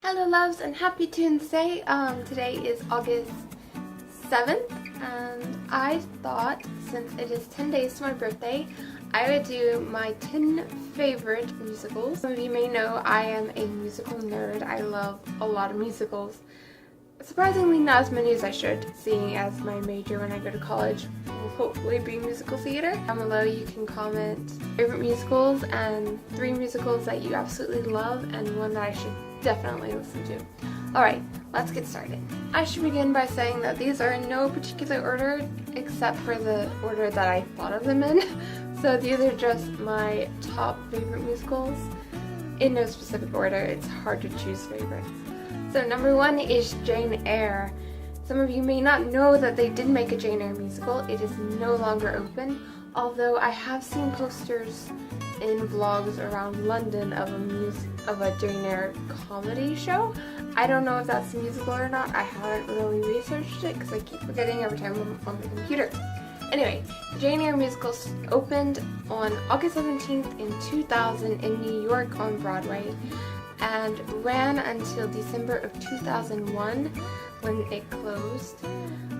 Hello loves and happy Tunes Day. Today is August 7th and I thought since it is 10 days to my birthday, I would do my 10 favorite musicals. Some of you may know I am a musical nerd. I love a lot of musicals. Surprisingly not as many as I should, seeing as my major when I go to college will hopefully be musical theater. Down below you can comment favorite musicals and 3 musicals that you absolutely love and one that I should definitely listen to. Alright, let's get started. I should begin by saying that these are in no particular order except for the order that I thought of them in. So these are just my top favorite musicals in no specific order. It's hard to choose favorites. So number 1 is Jane Eyre. Some of you may not know that they did make a Jane Eyre musical. It is no longer open, although I have seen posters in vlogs around London of a Jane Eyre comedy show. I don't know if that's a musical or not. I haven't really researched it because I keep forgetting every time I'm on the computer. Anyway, the Jane Eyre musical opened on August 17th in 2000 in New York on Broadway and ran until December of 2001 when it closed.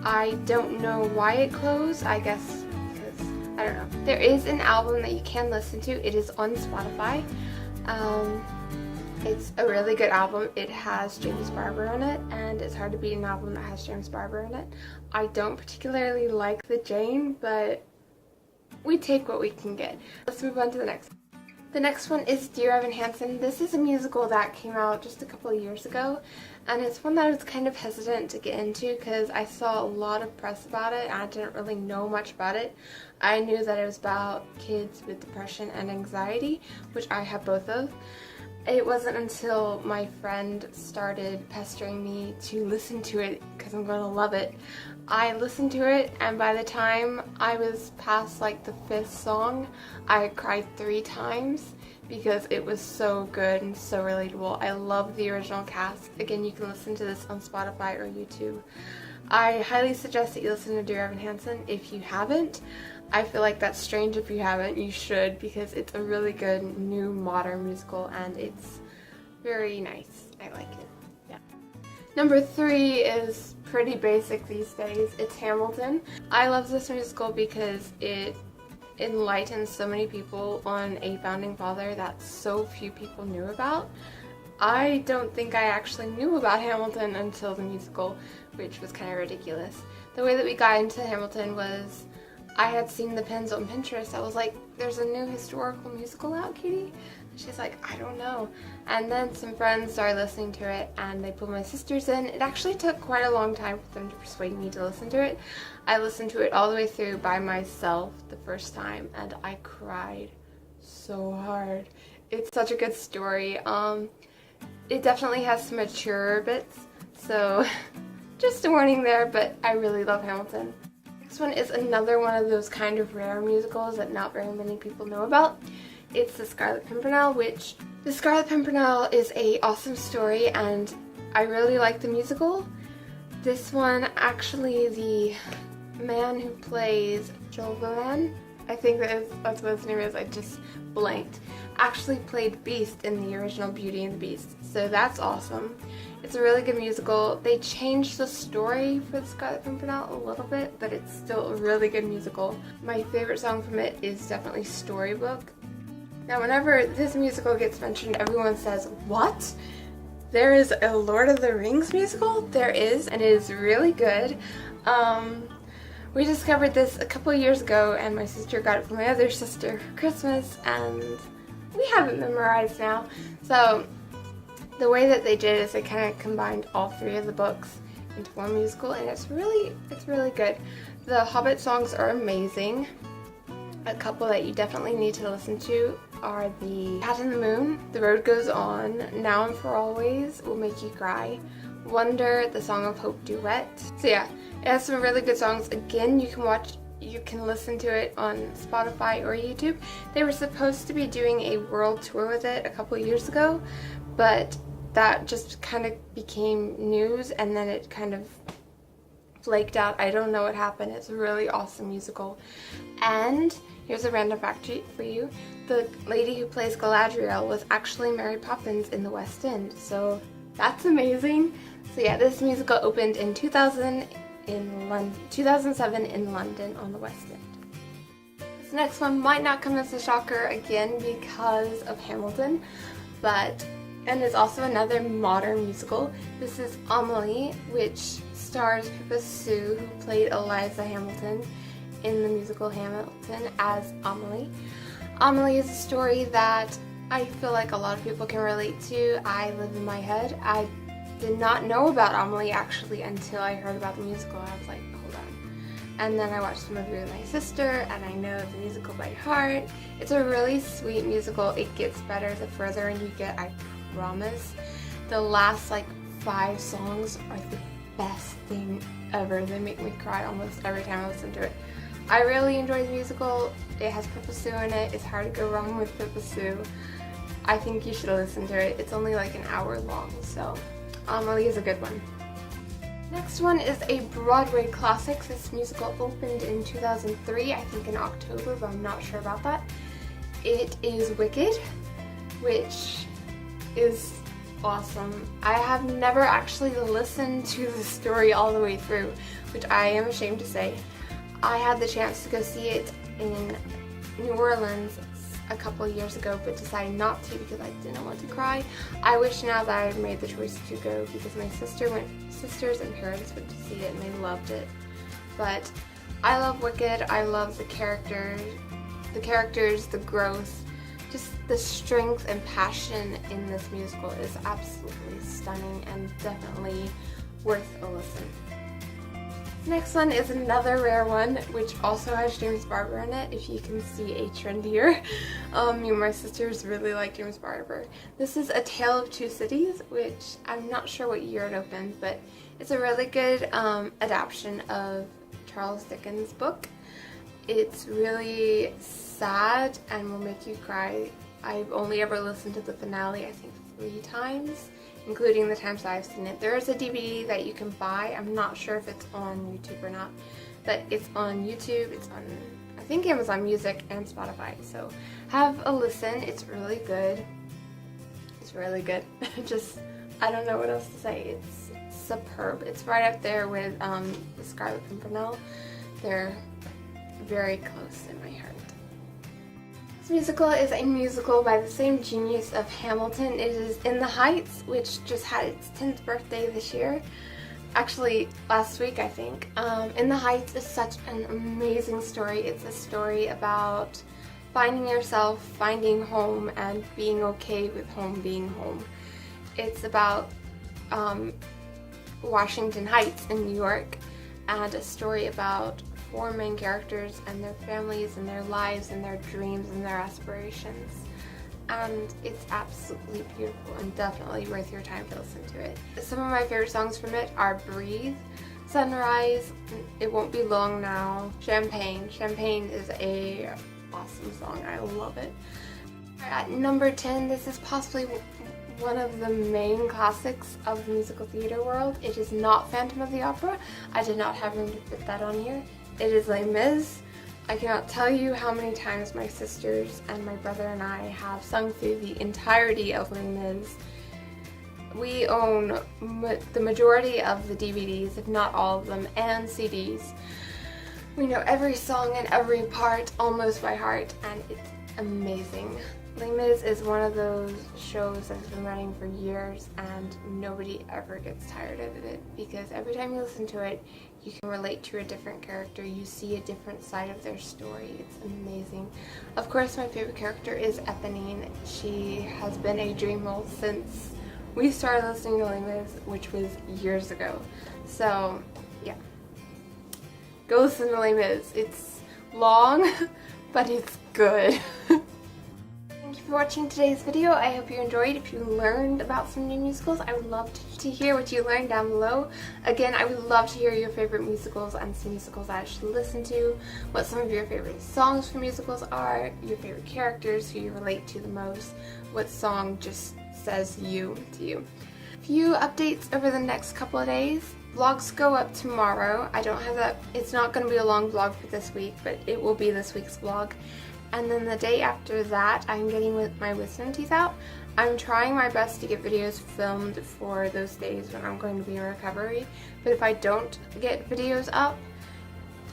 I don't know why it closed, I guess because, I don't know. There is an album that you can listen to. It is on Spotify. It's a really good album. It has James Barber on it, and it's hard to beat an album that has James Barber in it. I don't particularly like the Jane, but we take what we can get. Let's move on to the next. The next one is Dear Evan Hansen. This is a musical that came out just a couple of years ago, and it's one that I was kind of hesitant to get into because I saw a lot of press about it and I didn't really know much about it. I knew that it was about kids with depression and anxiety, which I have both of. It wasn't until my friend started pestering me to listen to it because I'm going to love it. I listened to it, and by the time I was past like the 5th song, I cried 3 times because it was so good and so relatable. I love the original cast. Again, you can listen to this on Spotify or YouTube. I highly suggest that you listen to Dear Evan Hansen if you haven't. I feel like that's strange if you haven't. You should, because it's a really good new modern musical and it's very nice. I like it. Yeah. Number 3 is pretty basic these days. It's Hamilton. I love this musical because it enlightens so many people on a founding father that so few people knew about. I don't think I actually knew about Hamilton until the musical, which was kind of ridiculous. The way that we got into Hamilton was I had seen the pins on Pinterest. I was like, there's a new historical musical out, Katie? And she's like, I don't know. And then some friends started listening to it and they put my sisters in. It actually took quite a long time for them to persuade me to listen to it. I listened to it all the way through by myself the first time and I cried so hard. It's such a good story. It definitely has some mature bits, so just a warning there, but I really love Hamilton. This one is another one of those kind of rare musicals that not very many people know about. It's The Scarlet Pimpernel, which The Scarlet Pimpernel is an awesome story and I really like the musical. This one, actually the man who plays Jovan, I think that's what his name is, I just blanked, actually played Beast in the original Beauty and the Beast, so that's awesome. It's a really good musical. They changed the story for The Scarlet Pimpernel a little bit, but it's still a really good musical. My favorite song from it is definitely Storybook. Now whenever this musical gets mentioned, everyone says, what? There is a Lord of the Rings musical? There is, and it is really good. We discovered this a couple of years ago and my sister got it for my other sister for Christmas and we have it memorized now. So the way that they did is they kind of combined all 3 of the books into one musical and it's really good. The Hobbit songs are amazing. A couple that you definitely need to listen to are the Cat in the Moon, The Road Goes On, Now and For Always, Will Make You Cry, Wonder, The Song of Hope duet. So yeah, it has some really good songs. Again, you can listen to it on Spotify or YouTube. They were supposed to be doing a world tour with it a couple years ago, but that just kind of became news and then it kind of flaked out. I don't know what happened. It's a really awesome musical. And here's a random fact for you. The lady who plays Galadriel was actually Mary Poppins in the West End, so That's amazing. So yeah, this musical opened in 2007 in London on the West End. This next one might not come as a shocker again because of Hamilton, and it's also another modern musical. This is Amelie, which stars Pippa Sue, who played Eliza Hamilton in the musical Hamilton as Amelie. Amelie is a story that I feel like a lot of people can relate to. I live in my head. I did not know about Amelie actually until I heard about the musical. I was like, hold on. And then I watched the movie with my sister, and I know the musical by heart. It's a really sweet musical. It gets better the further in you get, I promise. The last like 5 songs are the best thing ever. They make me cry almost every time I listen to it. I really enjoy the musical. It has Pippa Sue in it. It's hard to go wrong with Pippa Sue. I think you should listen to it. It's only like an hour long, so Amelie is a good one. Next one is a Broadway classic. This musical opened in 2003, I think in October, but I'm not sure about that. It is Wicked, which is awesome. I have never actually listened to the story all the way through, which I am ashamed to say. I had the chance to go see it in New Orleans a couple years ago, but decided not to because I didn't want to cry. I wish now that I had made the choice to go because my sisters and parents went to see it and they loved it. But I love Wicked. I love the characters, the growth, just the strength and passion in this musical is absolutely stunning and definitely worth a listen. Next one is another rare one, which also has James Barber in it, if you can see a trend here. Me and my sisters really like James Barber. This is A Tale of Two Cities, which I'm not sure what year it opened, but it's a really good adaptation of Charles Dickens' book. It's really sad and will make you cry. I've only ever listened to the finale, I think 3 times. Including the times I've seen it. There is a DVD that you can buy. I'm not sure if it's on YouTube or not, but it's on YouTube. It's on, I think, Amazon Music and Spotify. So have a listen. It's really good. It's really good. Just, I don't know what else to say. It's superb. It's right up there with The Scarlet Pimpernel. They're very close in my heart. This musical is a musical by the same genius of Hamilton. It is In the Heights, which just had its 10th birthday this year. Actually, last week, I think. In the Heights is such an amazing story. It's a story about finding yourself, finding home, and being okay with home being home. It's about Washington Heights in New York, and a story about 4 main characters and their families and their lives and their dreams and their aspirations. And it's absolutely beautiful and definitely worth your time to listen to it. Some of my favorite songs from it are Breathe, Sunrise, It Won't Be Long Now, Champagne. Champagne is a awesome song. I love it. At number 10, this is possibly one of the main classics of the musical theater world. It is not Phantom of the Opera. I did not have room to fit that on here. It is Les Mis. I cannot tell you how many times my sisters and my brother and I have sung through the entirety of Les Mis. We own the majority of the DVDs, if not all of them, and CDs. We know every song and every part almost by heart, and it's amazing. Les Mis is one of those shows that's been running for years and nobody ever gets tired of it because every time you listen to it, you can relate to a different character. You see a different side of their story. It's amazing. Of course, my favorite character is Eponine. She has been a dream role since we started listening to Les Mis, which was years ago. So, yeah. Go listen to Les Mis. It's long, but it's good. Thank you for watching today's video. I hope you enjoyed. If you learned about some new musicals, I would love to hear what you learned down below. Again, I would love to hear your favorite musicals and some musicals that I should listen to, what some of your favorite songs from musicals are, your favorite characters, who you relate to the most, what song just says you to you. Few updates over the next couple of days. Vlogs go up tomorrow. I don't have that, it's not going to be a long vlog for this week, but it will be this week's vlog. And then the day after that, I'm getting my wisdom teeth out. I'm trying my best to get videos filmed for those days when I'm going to be in recovery, but if I don't get videos up,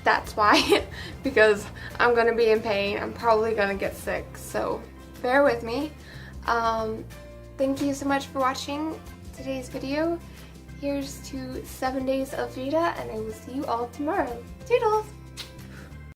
that's why, because I'm going to be in pain. I'm probably going to get sick, so bear with me. Thank you so much for watching today's video. Here's to 7 days of VEDA, and I will see you all tomorrow. Toodles!